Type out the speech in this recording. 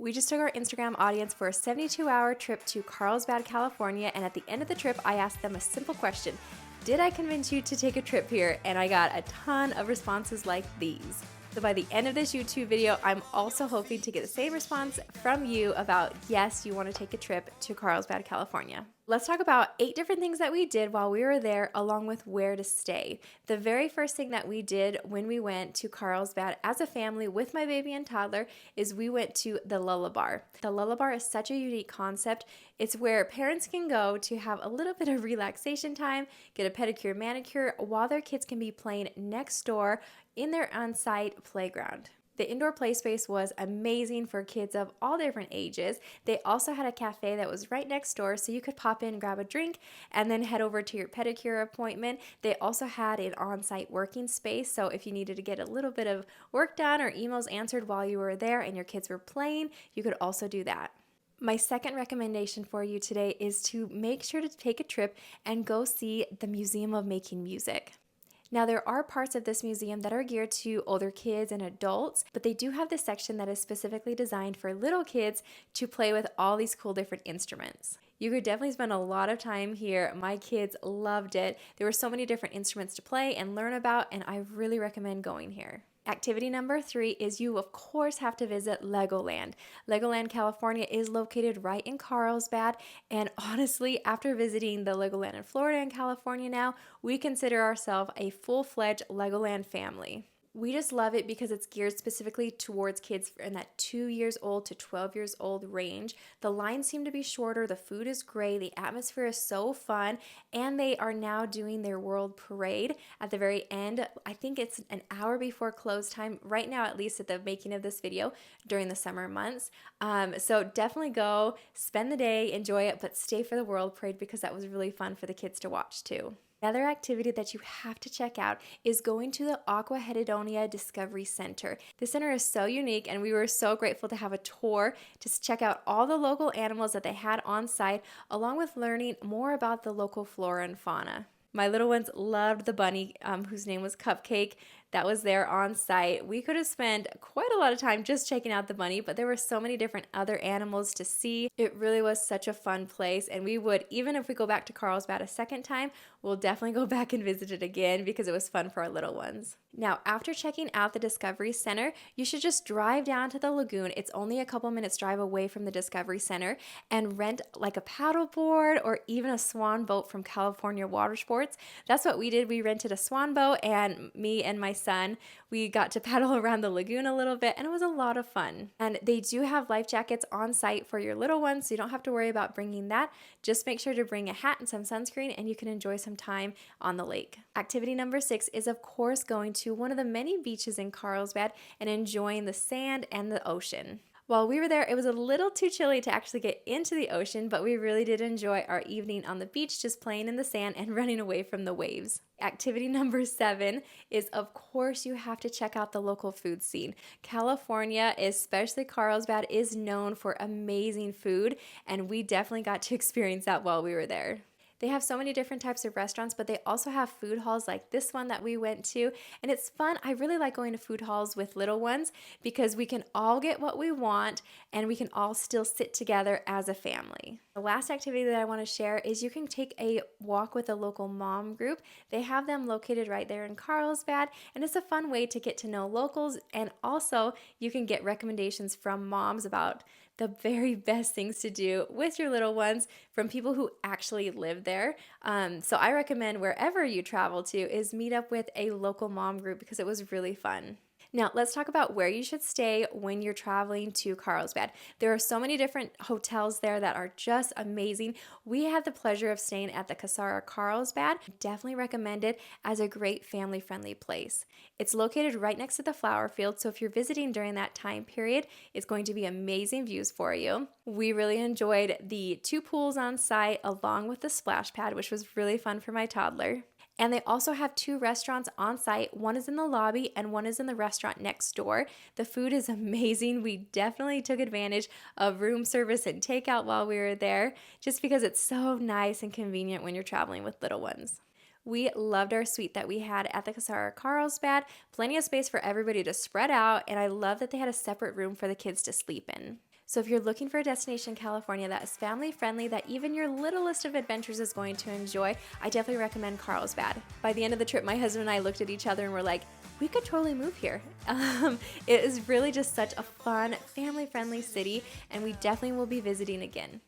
We just took our Instagram audience for a 72-hour trip to Carlsbad, California, and at the end of the trip, I asked them a simple question. Did I convince you to take a trip here? And I got a ton of responses like these. So by the end of this YouTube video, I'm also hoping to get the same response from you about yes, you want to take a trip to Carlsbad, California. Let's talk about 8 different things that we did while we were there, along with where to stay. The very first thing that we did when we went to Carlsbad as a family with my baby and toddler is we went to the Lullabar. The Lullabar is such a unique concept. It's where parents can go to have a little bit of relaxation time, get a pedicure, manicure, while their kids can be playing next door in their on-site playground. The indoor play space was amazing for kids of all different ages. They also had a cafe that was right next door, so you could pop in, grab a drink, and then head over to your pedicure appointment. They also had an on-site working space, so if you needed to get a little bit of work done or emails answered while you were there and your kids were playing, you could also do that. My second recommendation for you today is to make sure to take a trip and go see the Museum of Making Music. Now, there are parts of this museum that are geared to older kids and adults, but they do have this section that is specifically designed for little kids to play with all these cool different instruments. You could definitely spend a lot of time here. My kids loved it. There were so many different instruments to play and learn about, and I really recommend going here. Activity number 3 is you, of course, have to visit Legoland. Legoland California is located right in Carlsbad, and honestly, after visiting the Legoland in Florida and California now, we consider ourselves a full-fledged Legoland family. We just love it because it's geared specifically towards kids in that 2 years old to 12 years old range. The lines seem to be shorter, the food is great, the atmosphere is so fun, and they are now doing their World Parade at the very end. I think it's an hour before close time, right now at least at the making of this video, during the summer months. So definitely go, spend the day, enjoy it, but stay for the World Parade because that was really fun for the kids to watch too. Another activity that you have to check out is going to the Agua Hedionda Discovery Center. This center is so unique, and we were so grateful to have a tour to check out all the local animals that they had on site, along with learning more about the local flora and fauna. My little ones loved the bunny, whose name was Cupcake, that was there on site. We could have spent quite a lot of time just checking out the bunny, but there were so many different other animals to see. It really was such a fun place, and we would, even if we go back to Carlsbad a second time, we'll definitely go back and visit it again because it was fun for our little ones. Now, after checking out the Discovery Center, you should just drive down to the Lagoon. It's only a couple minutes drive away from the Discovery Center, and rent like a paddleboard or even a swan boat from California Watersports. That's what we did. We rented a swan boat, and me and my son, we got to paddle around the lagoon a little bit, and it was a lot of fun. And they do have life jackets on site for your little ones, so you don't have to worry about bringing that. Just make sure to bring a hat and some sunscreen, and you can enjoy some time on the lake. Activity number 6 is, of course, going to one of the many beaches in Carlsbad and enjoying the sand and the ocean. While we were there, it was a little too chilly to actually get into the ocean, but we really did enjoy our evening on the beach, just playing in the sand and running away from the waves. Activity number 7 is, of course, you have to check out the local food scene. California, especially Carlsbad, is known for amazing food, and we definitely got to experience that while we were there. They have so many different types of restaurants, but they also have food halls like this one that we went to, and it's fun. I really like going to food halls with little ones because we can all get what we want and we can all still sit together as a family. The last activity that I want to share is you can take a walk with a local mom group. They have them located right there in Carlsbad, and it's a fun way to get to know locals, and also you can get recommendations from moms about the very best things to do with your little ones from people who actually live there. So I recommend wherever you travel to is meet up with a local mom group because it was really fun. Now, let's talk about where you should stay when you're traveling to Carlsbad. There are so many different hotels there that are just amazing. We had the pleasure of staying at the Cassara Carlsbad. Definitely recommend it as a great family-friendly place. It's located right next to the flower field, so if you're visiting during that time period, it's going to be amazing views for you. We really enjoyed the 2 pools on site along with the splash pad, which was really fun for my toddler. And they also have 2 restaurants on site. One is in the lobby and one is in the restaurant next door. The food is amazing. We definitely took advantage of room service and takeout while we were there, just because it's so nice and convenient when you're traveling with little ones. We loved our suite that we had at the Cassara Carlsbad. Plenty of space for everybody to spread out, and I love that they had a separate room for the kids to sleep in. So if you're looking for a destination in California that is family friendly, that even your littlest of adventures is going to enjoy, I definitely recommend Carlsbad. By the end of the trip, my husband and I looked at each other and were like, we could totally move here. It is really just such a fun, family friendly city, and we definitely will be visiting again.